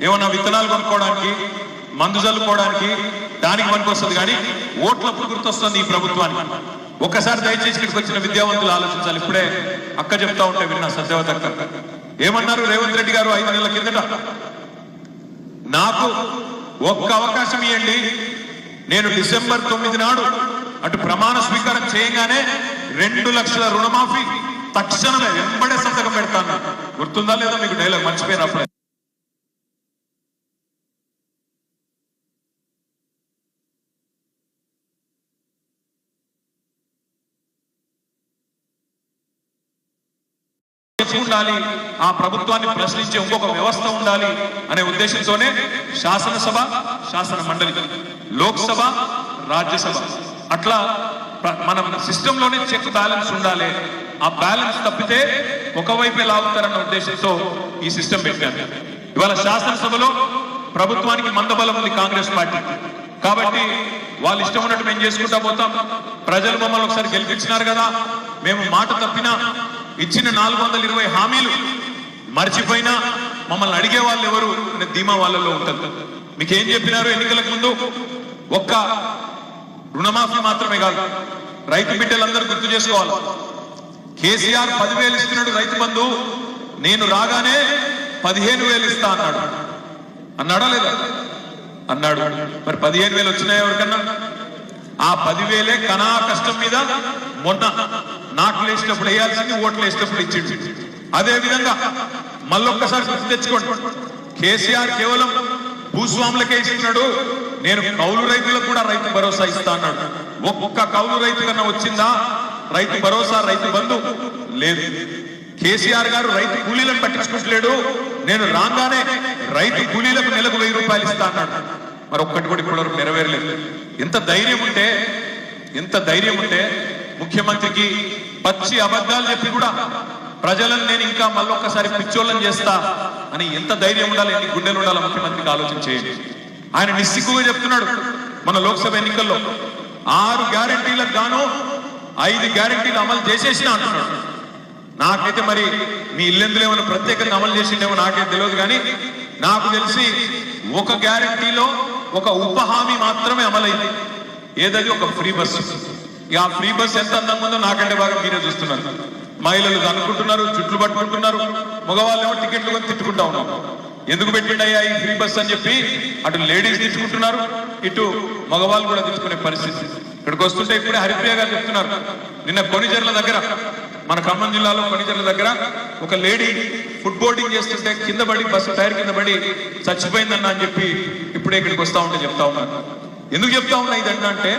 ఏమన్నా విత్తనాలు కొనుక్కోవడానికి, మందు చల్లుకోవడానికి దానికి పనికొస్తుంది. కానీ ఓట్లప్పుడు గుర్తొస్తుంది ఈ ప్రభుత్వానికి. ఒక్కసారి దయచేసి ఇక్కడికి వచ్చిన విద్యావంతులు ఆలోచించాలి. ఇప్పుడే అక్క చెప్తా ఉంటే విన్నా, సత్యవతి అక్క ఏమన్నారు, రేవంత్ రెడ్డి గారు 5 నెలల కిందట నాకు ఒక్క అవకాశం ఇవ్వండి, నేను డిసెంబర్ 9 నాడు అటు ప్రమాణ స్వీకారం చేయగానే 2 లక్షల రుణమాఫీ తక్షణమే వెంబడే సంతకం పెడతాను. గుర్తుందా లేదా మీకు డైలాగ్? మర్చిపోయినప్పుడే ఉండాలి, ఆ ప్రభుత్వాన్ని ప్రశ్నించే ఇంకొక వ్యవస్థ ఉండాలి అనే ఉద్దేశంతోనే శాసనసభ, శాసన మండలి, లోక్సభ, రాజ్యసభ అట్లా మన సిస్టంలోనే చెక్ బ్యాలెన్స్ ఉండాలి. ఆ బ్యాలెన్స్ తప్పితే ఒకవైపే లాగుతారన్న ఉద్దేశంతో ఈ సిస్టం పెట్టారు. ఇవాళ శాసనసభలో ప్రభుత్వానికి మందబలం ఉంది కాంగ్రెస్ పార్టీ. కాబట్టి వాళ్ళు ఇష్టం ఉన్నట్టు మేము చేసుకుంటా పోతాం. ప్రజలు మమ్మల్ని ఒకసారి గెలిపించినారు కదా, మేము మాట తప్పినా ఇచ్చిన 420 హామీలు మర్చిపోయినా మమ్మల్ని అడిగే వాళ్ళు ఎవరు అనే ధీమా వాళ్ళలో ఉంటుంది. మీకేం చెప్పినారు ఎన్నికలకు ముందు? ఒక్క రుణమాఫీ మాత్రమే కాదు, రైతు బిడ్డలందరూ గుర్తు చేసుకోవాలి. కేసీఆర్ 10,000 ఇస్తున్నాడు రైతు బంధు, నేను రాగానే 15,000 ఇస్తా అన్నాడు. అన్నాడా లేదా? అన్నాడు. మరి 15,000 వచ్చినాయి ఎవరికన్నా? ఆ 10,000 కనా కష్టం మీద మొన్న నాట్లు వేసినప్పుడు వేయాల్సింది, ఓట్లు వేసినప్పుడు ఇచ్చిండు. అదే విధంగా మళ్ళొక్కసారి గుర్తు తెచ్చుకోండి, కేసీఆర్ కేవలం భూస్వాములకే ఇస్తున్నాడు, నేను కౌలు రైతులకు కూడా రైతు భరోసా ఇస్తా అన్నాడు. ఒక్క కౌలు రైతు కన్నా వచ్చిందా రైతు భరోసా, రైతు బంధు? లేదు. కేసీఆర్ గారు రైతు కూలీలను పట్టించుకుంటలేడు, నేను రాగానే రైతు కూలీలకు నెలకు 1000 రూపాయలు ఇస్తా అన్నాడు. మరి ఒక్కటి కూడా ఇప్పటివరకు నెరవేరలేదు. ఎంత ధైర్యం ఉంటే ముఖ్యమంత్రికి పచ్చి అబద్ధాలు చెప్పి కూడా ప్రజలను నేను ఇంకా మళ్ళొక్కసారి పిచ్చోళ్ళని చేస్తా అని ఎంత ధైర్యం ఉండాలి, ఎన్ని గుండెలు ఉండాలి ముఖ్యమంత్రికి ఆలోచన చేయండి. ఆయన నిస్సిగ్గుగా చెప్తున్నాడు, మన లోక్సభ ఎన్నికల్లో 6 గ్యారెంటీలకు గాను 5 గ్యారెంటీలు అమలు చేసేసినా అంటున్నాడు. నాకైతే మరి మీ ఇల్లెందులో ఏమైనా ప్రత్యేకంగా అమలు చేసిండేమో నాకేం తెలియదు. కానీ నాకు తెలిసి ఒక గ్యారెంటీలో ఒక ఉప హామీ మాత్రమే అమలైంది. ఏదది? ఒక ఫ్రీ బస్సు. ఇక ఆ ఫ్రీ బస్ ఎంత అందంగా ఉందో నాకంటే బాగా మీరే చూస్తున్నారు. మహిళలు అనుకుంటున్నారు, చుట్లు పట్టుకుంటున్నారు, మగవాళ్ళేమో టికెట్లు కొని తిట్టుకుంటా ఉన్నారు. ఎందుకు పెట్టిండయ్యా ఈ ఫ్రీ బస్ అని చెప్పి అటు లేడీస్ తిట్టుకుంటున్నారు, ఇటు మగవాళ్ళు కూడా తిట్టుకునే పరిస్థితి. ఇక్కడికి వస్తుంటే ఇప్పుడే హరిప్రియ గారు చెప్తున్నారు, నిన్న కొనిజర్ల దగ్గర, మన ఖమ్మం జిల్లాలో కొనిజర్ల దగ్గర ఒక లేడీ ఫుడ్ బోర్డింగ్ చేస్తుంటే కింద పడి, బస్సు టైర్ కింద పడి చచ్చిపోయిందన్న అని చెప్పి ఇప్పుడే ఇక్కడికి వస్తా ఉంటే చెప్తా ఉన్నారు. ఎందుకు చెప్తా ఉన్నా ఇదంతా అంటే,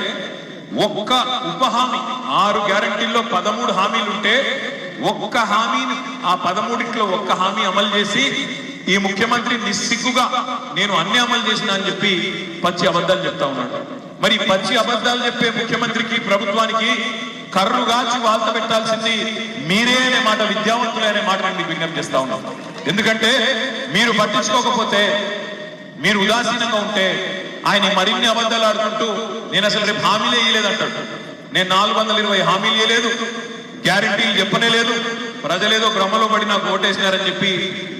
ఒక్క ఉప హామీ 6 గ్యారెంటీల్లో 13 హామీలు ఉంటే ఒక్క హామీని, ఆ 13లో ఒక్క హామీ అమలు చేసి ఈ ముఖ్యమంత్రి నిస్సిగ్గుగా నేను అన్ని అమలు చేసిన అని చెప్పి పచ్చి అబద్ధాలు చెప్తా ఉన్నాడు. మరి పచ్చి అబద్ధాలు చెప్పే ముఖ్యమంత్రికి, ప్రభుత్వానికి కర్రు కాచి వాల్త పెట్టాల్సింది మీరే అనే మాట, విద్యావంతులే అనే మాట నేను విజ్ఞప్తి చేస్తా ఉన్నాను. ఎందుకంటే మీరు పట్టించుకోకపోతే, మీరు ఉదాసీనంగా ఉంటే ఆయన మరిన్ని అబద్ధాలు ఆడుకుంటూ నేను అసలు రేపు హామీలే ఇయ్యలేదంటాడు. నేను 420 హామీలు ఇయ్యలేదు, గ్యారెంటీలు చెప్పనే లేదు, ప్రజలేదో భ్రమలో పడి నాకు ఓటేసినారని చెప్పి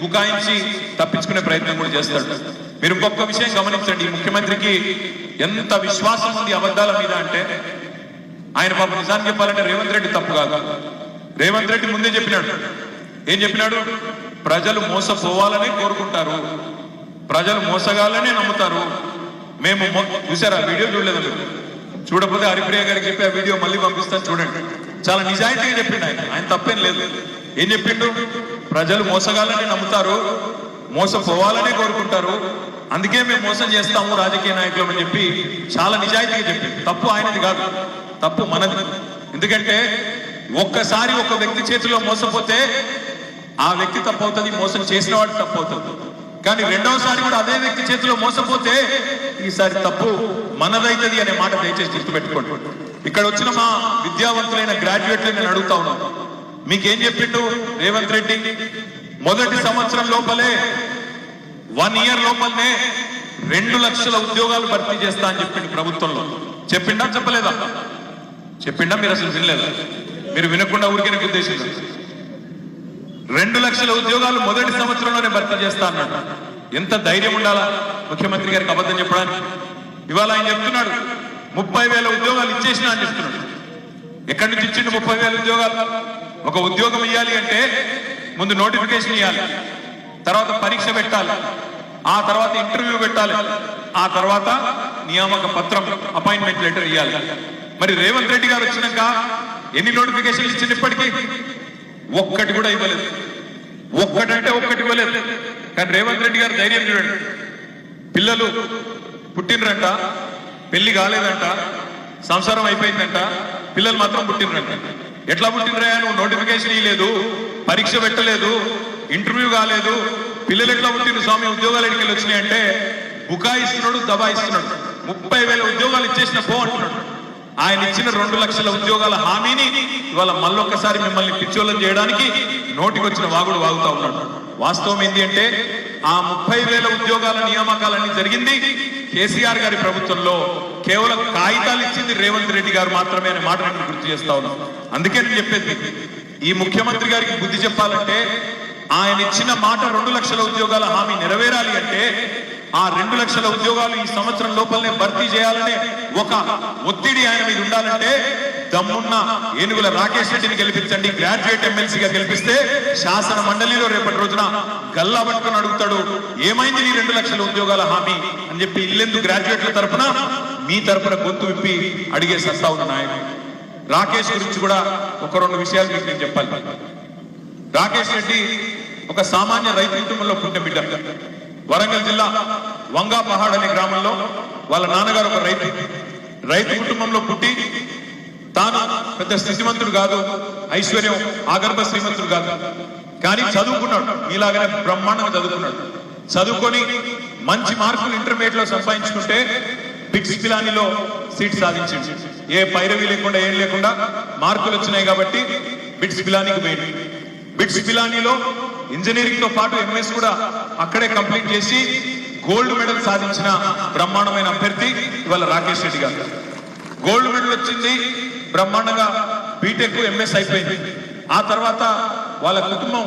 బుకాయించి తప్పించుకునే ప్రయత్నం కూడా చేస్తాడు. మీరు ఇంకొక విషయం గమనించండి, ముఖ్యమంత్రికి ఎంత విశ్వాసం ఉంది అబద్ధాల మీద అంటే, ఆయన పాప నిజాన్ని చెప్పాలంటే రేవంత్ రెడ్డి తప్పు కాదు. రేవంత్ రెడ్డి ముందే చెప్పినాడు. ఏం చెప్పినాడు? ప్రజలు మోసపోవాలనే కోరుకుంటారు, ప్రజలు మోసగాలనే నమ్ముతారు. మేము చూసారా వీడియో? చూడలేదు. చూడకపోతే హరిప్రియ గారికి చెప్పి ఆ వీడియో మళ్ళీ పంపిస్తాను, చూడండి. చాలా నిజాయితీగా చెప్పిండు ఆయన తప్పేం లేదు. ఏం చెప్పిండు? ప్రజలు మోసగాలనే నమ్ముతారు, మోసపోవాలనే కోరుకుంటారు, అందుకే మేము మోసం చేస్తాము రాజకీయ నాయకులు అని చెప్పి చాలా నిజాయితీగా చెప్పింది. తప్పు ఆయనది కాదు, తప్పు మనది. ఎందుకంటే ఒక్కసారి ఒక వ్యక్తి చేతిలో మోసపోతే ఆ వ్యక్తి తప్పు అవుతుంది, మోసం చేసిన వాడు తప్పు అవుతుంది. కానీ రెండవసారి కూడా అదే వ్యక్తి చేతిలో మోసపోతే ఈసారి తప్పు మనదైతుంది అనే మాట దయచేసి గుర్తుపెట్టుకోండి. ఇక్కడ వచ్చిన మా విద్యావంతులైన గ్రాడ్యుయేట్లు నేను అడుగుతా ఉన్నాను, మీకేం చెప్పిండు రేవంత్ రెడ్డి? మొదటి సంవత్సరం లోపలే 1 ఇయర్ లోపలనే 2 లక్షల ఉద్యోగాలు భర్తీ చేస్తా అని చెప్పిండు ప్రభుత్వంలో. చెప్పిండా చెప్పలేదా? చెప్పిండా? మీరు అసలు వినలేదా? మీరు వినకుండా ఊరికే ఉద్దేశం 2 లక్షల ఉద్యోగాలు మొదటి సంవత్సరంలోనే భర్తీ చేస్తా అన్నాడు. ఎంత ధైర్యం ఉండాలా ముఖ్యమంత్రి గారికి అబద్ధం చెప్పడానికి? ఇవాళ ఆయన చెప్తున్నాడు 30,000 ఉద్యోగాలు ఇచ్చేసినా అని చెప్తున్నాడు. ఎక్కడి నుంచి ఇచ్చిండు 30,000 ఉద్యోగాలు? ఒక ఉద్యోగం ఇవ్వాలి అంటే ముందు నోటిఫికేషన్ ఇవ్వాలి, తర్వాత పరీక్ష పెట్టాలి, ఆ తర్వాత ఇంటర్వ్యూ పెట్టాలి, ఆ తర్వాత నియామక పత్రం అపాయింట్మెంట్ లెటర్ ఇవ్వాలి. మరి రేవంత్ రెడ్డి గారు వచ్చినాక ఎన్ని నోటిఫికేషన్లు ఇచ్చింది? ఇప్పటికీ ఒక్కటి కూడా ఇవ్వలేదు. ఒక్కటంటే ఒక్కటి ఇవ్వలేదు. కానీ రేవంత్ రెడ్డి గారు ధైర్యం చూడండి. పిల్లలు పుట్టినరంట, పెళ్లి కాలేదంట, సంసారం అయిపోయిందంట, పిల్లలు మాత్రం పుట్టినరంట. ఎట్లా పుట్టినరా? నువ్వు నోటిఫికేషన్ ఇవ్వలేదు, పరీక్ష పెట్టలేదు, ఇంటర్వ్యూ కాలేదు, పిల్లలు ఎట్లా పుట్టిన స్వామి? ఉద్యోగాలు ఎన్నికలు వచ్చినాయి అంటే బుకాయిస్తున్నాడు, దబాయిస్తున్నాడు. 30,000 ఉద్యోగాలు ఇచ్చేసిన పో అంటున్నాడు. ఆయన ఇచ్చిన 2 లక్షల ఉద్యోగాల హామీని ఇవాళ మళ్ళొక్కసారి మిమ్మల్ని పిచ్చోళ్ళం చేయడానికి నోటికి వచ్చిన వాగుడు వాగుతా ఉన్నాడు. వాస్తవం ఏంటి అంటే ఆ 30,000 ఉద్యోగాల నియామకాలన్నీ జరిగింది కేసీఆర్ గారి ప్రభుత్వంలో. కేవలం కాగితాలు ఇచ్చింది రేవంత్ రెడ్డి గారు మాత్రమే అనే మాట నేను గుర్తు చేస్తా ఉన్నాను. అందుకే నేను చెప్పేది, ఈ ముఖ్యమంత్రి గారికి బుద్ధి చెప్పాలంటే ఆయన ఇచ్చిన మాట 2 లక్షల ఉద్యోగాల హామీ నెరవేరాలి అంటే ఆ 2 లక్షల ఉద్యోగాలు ఈ సంవత్సరం లోపలనే భర్తీ చేయాలనే ఒక ఒత్తిడి ఆయన మీద ఉండాలంటే దమ్మున్న ఏనుగుల రాకేష్ రెడ్డిని గెలిపించండి. గ్రాడ్యుయేట్ ఎమ్మెల్సీగా గెలిపిస్తే శాసన మండలిలో రేపటి రోజున గల్లా పట్టుకొని అడుగుతాడు, ఏమైంది నీ 2 లక్షల ఉద్యోగాల హామీ అని చెప్పి ఇల్లెందు గ్రాడ్యుయేట్ల తరఫున మీ తరఫున గొంతు విప్పి అడిగే సత్తా ఉన్న నాయకుడు. రాకేష్ గురించి కూడా ఒక 2 విషయాలు మీకు నేను చెప్పాలి. రాకేష్ రెడ్డి ఒక సామాన్య రైతు కుటుంబంలో పుట్టిన బిడ్డ. వరంగల్ జిల్లా వంగా పహాడ్ అనే గ్రామంలో వాళ్ళ నాన్నగారు ఒక రైతు కుటుంబంలో పుట్టి తాను పెద్ద స్థితిమంతుడు కాదు, ఐశ్వర్యం ఆగర్భ శ్రీమంతుడు కాదు, కానీ చదువుకున్నాడు. మీలాగానే బ్రహ్మాండంగా చదువుకున్నాడు. చదువుకొని మంచి మార్కులు ఇంటర్మీడియట్ లో సంపాదించుకుంటే బిట్స్ పిలానీలో సీట్ సాధించింది. ఏ పైరవి లేకుండా ఏం లేకుండా మార్కులు వచ్చినాయి కాబట్టి బిట్స్ పిలానీకి పోయింది. బిట్స్ పిలానీలో ఇంజనీరింగ్ తో పాటు ఎంఎస్ కూడా అక్కడే కంప్లీట్ చేసి గోల్డ్ మెడల్ సాధించిన బ్రహ్మాండమైన అభ్యర్థి ఇవాళ రాకేష్ రెడ్డి గారు. గోల్డ్ మెడల్ వచ్చింది, బ్రహ్మాండంగా బీటెక్ ఎంఎస్ అయిపోయింది. ఆ తర్వాత వాళ్ళ కుటుంబం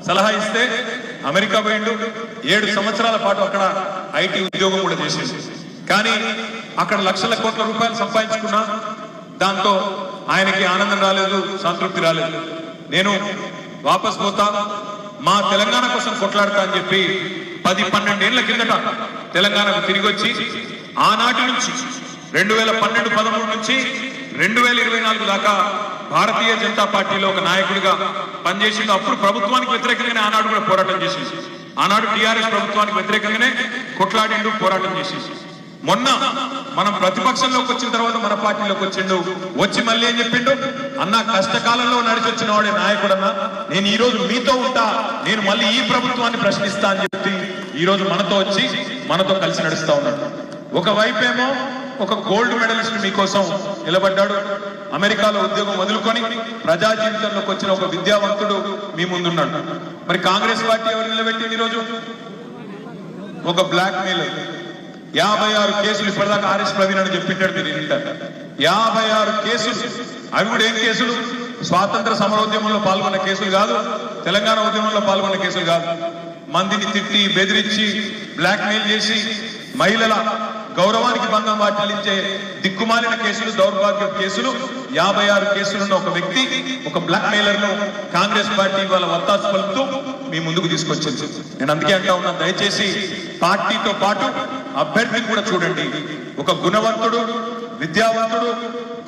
సలహా ఇస్తే అమెరికా పోయిండు. 7 సంవత్సరాల పాటు అక్కడ ఐటీ ఉద్యోగం కూడా చేసేసి, కానీ అక్కడ లక్షల కోట్ల రూపాయలు సంపాదించుకున్నా దాంతో ఆయనకి ఆనందం రాలేదు, సంతృప్తి రాలేదు. నేను వాపస్ పోతా, మా తెలంగాణ కోసం కొట్లాడతా అని చెప్పి 10-12 ఏళ్ల కిందట తెలంగాణకు తిరిగి వచ్చి ఆనాటి నుంచి 2012-13 నుంచి 2024 దాకా భారతీయ జనతా పార్టీలో ఒక నాయకుడిగా పనిచేసింది. అప్పుడు ప్రభుత్వానికి వ్యతిరేకంగానే ఆనాడు కూడా పోరాటం చేసేసి, ఆనాడు టీఆర్ఎస్ ప్రభుత్వానికి వ్యతిరేకంగానే కొట్లాడిండు, పోరాటం చేసేసి, మొన్న మనం ప్రతిపక్షంలోకి వచ్చిన తర్వాత మన పార్టీలోకి వచ్చిండు. వచ్చి మళ్ళీ ఏం చెప్పిండు? అన్న కష్టకాలంలో నడిచి వచ్చిన వాడే నాయకుడన్నా, నేను ఈ రోజు మీతో ఉంటా, నేను మళ్ళీ ఈ ప్రభుత్వాన్ని ప్రశ్నిస్తా అని చెప్పి ఈ రోజు మనతో వచ్చి మనతో కలిసి నడుస్తా ఉన్నాడు. ఒకవైపేమో ఒక గోల్డ్ మెడలిస్ట్ మీకోసం నిలబడ్డాడు. అమెరికాలో ఉద్యోగం వదులుకొని ప్రజా జీవితంలోకి వచ్చిన ఒక విద్యావంతుడు మీ ముందున్నాడు. మరి కాంగ్రెస్ పార్టీ ఎవరు నిలబెట్టింది? ఈరోజు ఒక బ్లాక్ మెయిల్ 56 కేసులు ఇప్పటిదాకా ఆర్ఎస్ ప్రవీణ్ అని చెప్పింటాడు. మీరు వింటారు 56 కేసులు. అవి కూడా ఏం కేసులు? స్వాతంత్ర సమరోద్యమంలో పాల్గొన్న కేసులు కాదు, తెలంగాణ ఉద్యమంలో పాల్గొన్న కేసులు కాదు. మందిని తిట్టి బెదిరించి బ్లాక్ మెయిల్ చేసి మహిళల గౌరవానికి భంగం వాటిల్లించే దిక్కుమాలిన కేసులు, దౌర్భాగ్య కేసులు 56 కేసులున్న ఒక వ్యక్తి, ఒక బ్లాక్ మెయిలర్ ను కాంగ్రెస్ పార్టీ వాళ్ళ వత్తాసు పలుకుతూ మీ ముందుకు తీసుకొచ్చింది. నేను అందుకే అంటా ఉన్నా, దయచేసి పార్టీతో పాటు అభ్యర్థిని కూడా చూడండి. ఒక గుణవంతుడు, విద్యావంతుడు,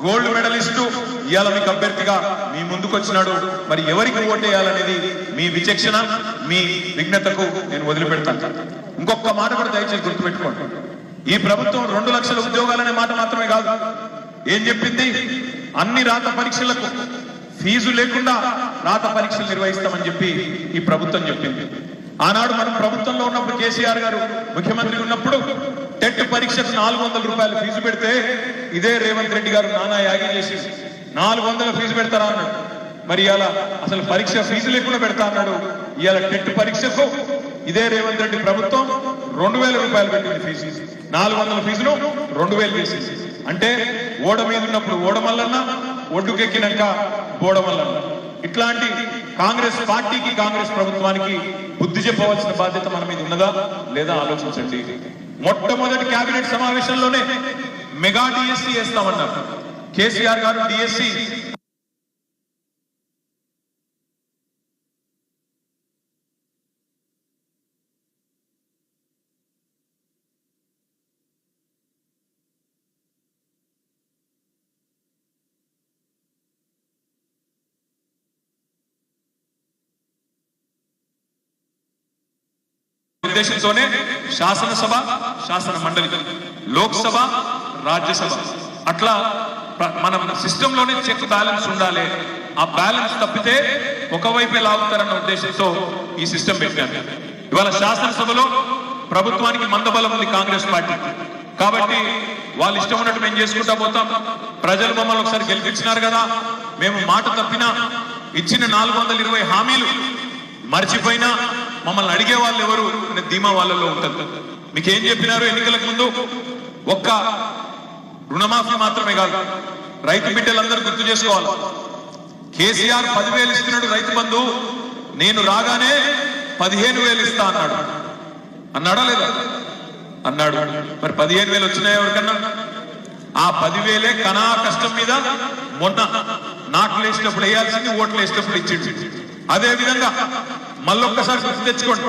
గోల్డ్ మెడలిస్టు ఇవాళ మీకు అభ్యర్థిగా మీ ముందుకు వచ్చినాడు. మరి ఎవరికి ఓటేయాలనేది మీ విచక్షణ, మీ విజ్ఞతకు నేను వదిలిపెడతాను. ఇంకొక మాట కూడా దయచేసి గుర్తుపెట్టుకోండి. ఈ ప్రభుత్వం 2 లక్షల ఉద్యోగాలనే మాట మాత్రమే కాదు, ఏం చెప్పింది? అన్ని రాత పరీక్షలకు ఫీజు లేకుండా రాత పరీక్షలు నిర్వహిస్తామని చెప్పి ఈ ప్రభుత్వం చెప్పింది. ఆనాడు మనం ప్రభుత్వంలో ఉన్నప్పుడు కేసీఆర్ గారు ముఖ్యమంత్రి ఉన్నప్పుడు టెట్ పరీక్షకు 400 రూపాయలు ఫీజు పెడితే ఇదే రేవంత్ రెడ్డి గారు నానా యాగి చేసి 400 ఫీజు పెడతారా అన్నాడు. మరి ఇవాళ అసలు పరీక్ష ఫీజు లేకుండా పెడతా అన్నాడు. ఇవాళ టెట్ పరీక్షకు ఇదే రేవంత్ రెడ్డి ప్రభుత్వం 2000 రూపాయలు పెట్టింది ఫీజు. 400 ఫీజును 2000 చేసేసి, అంటే ఓడ మీద ఉన్నప్పుడు ఓడమల్లన్న, ఒడ్డుకెక్కినాక బోడమల్లన్న. ఇట్లాంటి కాంగ్రెస్ పార్టీకి కాంగ్రెస్ ప్రభుత్వానికి బుద్ధి చెప్పవలసిన బాధ్యత మన మీద ఉన్నదా లేదా ఆలోచించండి. మొట్టమొదటి కేబినెట్ సమావేశంలోనే మెగా డిఎస్సి వేస్తామన్నారు. కేసీఆర్ గారు డిఎస్సి ఉద్దేశంతోనే శాసనసభ, శాసన మండలి, లోక్సభ, రాజ్యసభ అట్లా మనం సిస్టంలోనే చెక్ బ్యాలెన్స్ ఉండాలి. ఆ బ్యాలెన్స్ తప్పితే ఒకవైపే లాగుతారన్న ఉద్దేశంతో ఈ సిస్టమ్ పెట్టారు. ఇవాళ శాసనసభలో ప్రభుత్వానికి మందబలం ఉంది కాంగ్రెస్ పార్టీ కాబట్టి వాళ్ళు ఇష్టం ఉన్నట్టు మేము చేసుకుంటా పోతాం. ప్రజలు మమ్మల్ని ఒకసారి గెలిపించినారు కదా, మేము మాట తప్పినా ఇచ్చిన 420 హామీలు మర్చిపోయినా మమ్మల్ని అడిగే వాళ్ళు ఎవరు అనే ధీమా వాళ్ళలో ఉంటుంది. మీకేం చెప్పినారు ఎన్నికలకు ముందు? ఒక్క రుణమాఫీ మాత్రమే కాదు, రైతు బిడ్డలందరూ గుర్తు చేసుకోవాలి. కేసీఆర్ 10,000 ఇస్తున్నాడు రైతు బంధు, నేను రాగానే 15,000 ఇస్తా అన్నాడు. అన్నాడా లేదా? అన్నాడు. మరి 15,000 వచ్చినాయి ఎవరికన్నా? ఆ 10,000 కనా కష్టం మీద మొన్న నాట్లు వేసినప్పుడు వేయాల్సింది, ఓట్లు వేసినప్పుడు ఇచ్చింది. అదే విధంగా మళ్ళొక్కసారి గుర్తు తెచ్చుకోండి,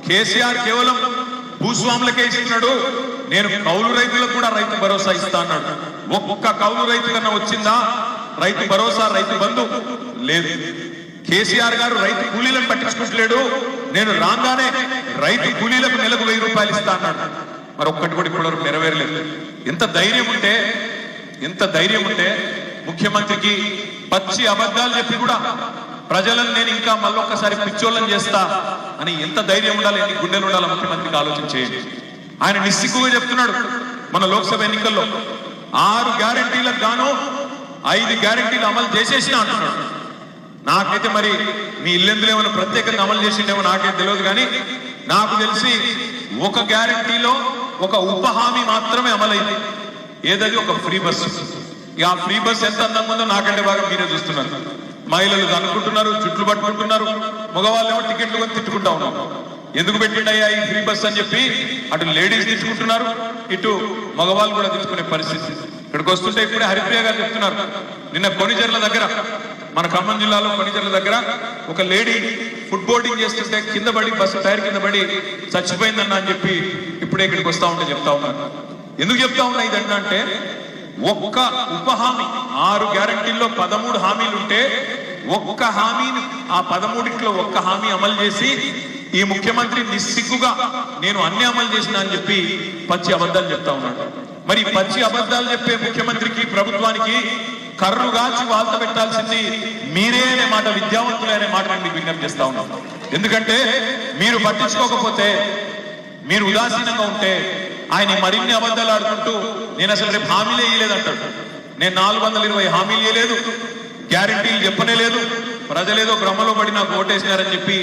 కేసీఆర్ కేవలం భూస్వాములకే ఇస్తున్నాడు, నేను కౌలు రైతులకు కూడా రైతు భరోసా ఇస్తా అన్నాడు. ఒక్క కౌలు రైతు కన్నా వచ్చిందా రైతు భరోసా, రైతు బంధు? లేదు. కేసీఆర్ గారు రైతు కూలీలను పట్టించుకుంటలేడు, నేను రాగానే రైతు కూలీలకు నెలకు 1000 రూపాయలు ఇస్తా అన్నాడు. మరి ఒక్కటి కూడా ఇప్పుడు నెరవేరలేదు. ఎంత ధైర్యం ఉంటే ముఖ్యమంత్రికి పచ్చి అబద్ధాలు చెప్పి కూడా ప్రజలను నేను ఇంకా మళ్ళొక్కసారి పిచ్చోళ్ళని చేస్తా అని ఎంత ధైర్యం ఉండాలి, ఎన్ని గుండెలు ఉండాలి ముఖ్యమంత్రికి ఆలోచించేయండి. ఆయన నిస్సిగ్గుగా చెప్తున్నాడు మన లోక్సభ ఎన్నికల్లో 6 గ్యారంటీలకు గాను 5 గ్యారంటీలు అమలు చేసేసిన అంటున్నాడు. నాకైతే మరి మీ ఇల్లెందులో ఏమైనా ప్రత్యేకంగా అమలు చేసిండేమో నాకైతే తెలియదు, కానీ నాకు తెలిసి ఒక గ్యారంటీలో ఒక ఉప హామీ మాత్రమే అమలైంది. ఏదది? ఒక ఫ్రీ బస్సు. ఇక ఆ ఫ్రీ బస్ ఎంత అందంగా ఉందో నాకంటే బాగా మీరే చూస్తున్నారు. మహిళలు అనుకుంటున్నారు, జుట్లు పట్టుకుంటున్నారు, మగవాళ్ళు ఏమో టికెట్లు కొని తిట్టుకుంటా ఉన్నారు. ఎందుకు పెట్టిండయ్యా ఈ ఫ్రీ బస్ అని చెప్పి అటు లేడీస్ తిట్టుకుంటున్నారు, ఇటు మగవాళ్ళు కూడా తిట్టుకునే పరిస్థితి. ఇక్కడికి వస్తుంటే ఇప్పుడే హరిప్రియ గారు చెప్తున్నారు, నిన్న కొనిజర్ల దగ్గర, మన ఖమ్మం జిల్లాలో కొనిజర్ల దగ్గర ఒక లేడీ ఫుడ్ బోర్డింగ్ చేస్తుంటే కింద పడి, బస్సు టైర్ కింద పడి చచ్చిపోయిందన్న అని చెప్పి ఇప్పుడే ఇక్కడికి వస్తా ఉంటే చెప్తా ఉన్నారు. ఎందుకు చెప్తా ఉన్నా ఇదన్నా అంటే, ఒక్క ఉప హామీ 6 గ్యారంటీల్లో 13 హామీలు ఉంటే ఒక్క హామీని, ఆ 13లో ఒక్క హామీ అమలు చేసి ఈ ముఖ్యమంత్రి నిస్సిగ్గుగా నేను అన్ని అమలు చేసిన అని చెప్పి పచ్చి అబద్ధాలు చెప్తా ఉన్నాడు. మరి పచ్చి అబద్ధాలు చెప్పే ముఖ్యమంత్రికి, ప్రభుత్వానికి కర్రు గాచి వాల్త పెట్టాల్సింది మీరే అనే మాట, విద్యావంతులే అనే మాట నేను మీకు విజ్ఞప్తి చేస్తా ఉన్నాను. ఎందుకంటే మీరు పట్టించుకోకపోతే, మీరు ఉదాసీనంగా ఉంటే ఆయన మరిన్ని అబద్ధాలు ఆడుకుంటూ నేను అసలు రేపు హామీలే ఇయ్యలేదంటాడు. నేను 420 హామీలు ఇయ్యలేదు, గ్యారంటీలు చెప్పనే లేదు, ప్రజలేదో భ్రమలో పడి నాకు ఓటేసినారని చెప్పి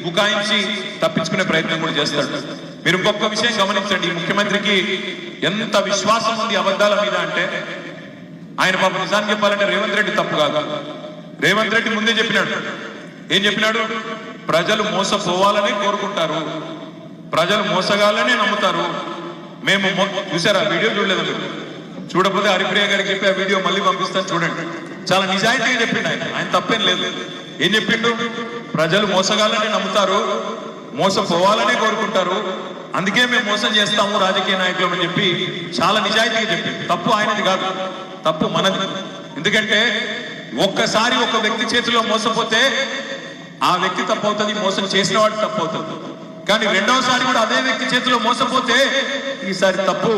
బుకాయించి తప్పించుకునే ప్రయత్నం కూడా చేస్తాడు. మీరు ఇంకొక విషయం గమనించండి, ముఖ్యమంత్రికి ఎంత విశ్వాసం ఉంది అబద్ధాల మీద అంటే, ఆయన పాప నిజాన్ని చెప్పాలంటే రేవంత్ రెడ్డి తప్పు కాదు. రేవంత్ రెడ్డి ముందే చెప్పినాడు. ఏం చెప్పినాడు? ప్రజలు మోసపోవాలని కోరుకుంటారు, ప్రజలు మోసగాలనే నమ్ముతారు. మేము చూసారా వీడియో? చూడలేదు మీరు? చూడకపోతే హరిప్రియ గారికి చెప్పి ఆ వీడియో మళ్ళీ పంపిస్తాను, చూడండి. చాలా నిజాయితీగా చెప్పిండు ఆయన తప్పేం లేదు. ఏం చెప్పిండు? ప్రజలు మోసగాలనే నమ్ముతారు, మోసపోవాలనే కోరుకుంటారు, అందుకే మేము మోసం చేస్తాము రాజకీయ నాయకులు అని చెప్పి చాలా నిజాయితీగా చెప్పింది. తప్పు ఆయనది కాదు, తప్పు మనది. ఎందుకంటే ఒక్కసారి ఒక వ్యక్తి చేతిలో మోసపోతే ఆ వ్యక్తి తప్పు అవుతుంది, మోసం చేసిన వాడు తప్పు అవుతుంది. కానీ రెండవసారి కూడా అదే వ్యక్తి చేతిలో మోసపోతే ఈసారి తప్పు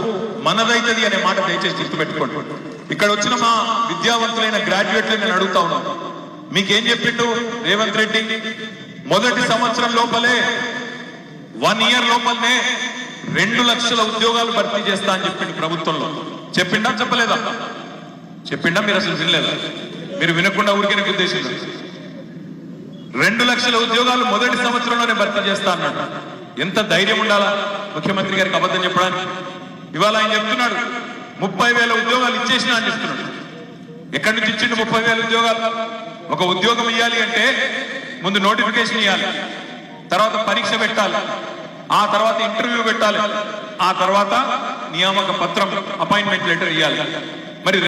మనదైతుంది అనే మాట దయచేసి గుర్తుపెట్టుకోండి. ఇక్కడ వచ్చిన మా విద్యావంతులైన గ్రాడ్యుయేట్లను నేను అడుగుతా ఉన్నాను, మీకేం చెప్పిండు రేవంత్ రెడ్డి? మొదటి సంవత్సరం లోపలే 1 ఇయర్ లోపలనే 2 లక్షల ఉద్యోగాలు భర్తీ చేస్తా అని చెప్పిండు ప్రభుత్వంలో. చెప్పిండా చెప్పలేదా? చెప్పిండా? మీరు అసలు వినలేదా? మీరు వినకుండా ఊరికే ఉద్దేశించారు. 2 లక్షల ఉద్యోగాలు మొదటి సంవత్సరంలోనే భర్తీ చేస్తా అన్నాడు. ఎంత ధైర్యం ఉండాలా ముఖ్యమంత్రి గారికి అబద్ధం చెప్పడానికి? ఇవాళ ఆయన చెప్తున్నాడు 30,000 ఉద్యోగాలు ఇచ్చేసినా అని చెప్తున్నాడు. ఎక్కడి నుంచి ఇచ్చిండు 30,000 ఉద్యోగాలు? ఒక ఉద్యోగం ఇవ్వాలి అంటే ముందు నోటిఫికేషన్ ఇవ్వాలి, తర్వాత పరీక్ష పెట్టాలి, ఆ తర్వాత ఇంటర్వ్యూ పెట్టాలి, ఆ తర్వాత నియామక పత్రం అపాయింట్మెంట్ లెటర్ ఇవ్వాలి. మరి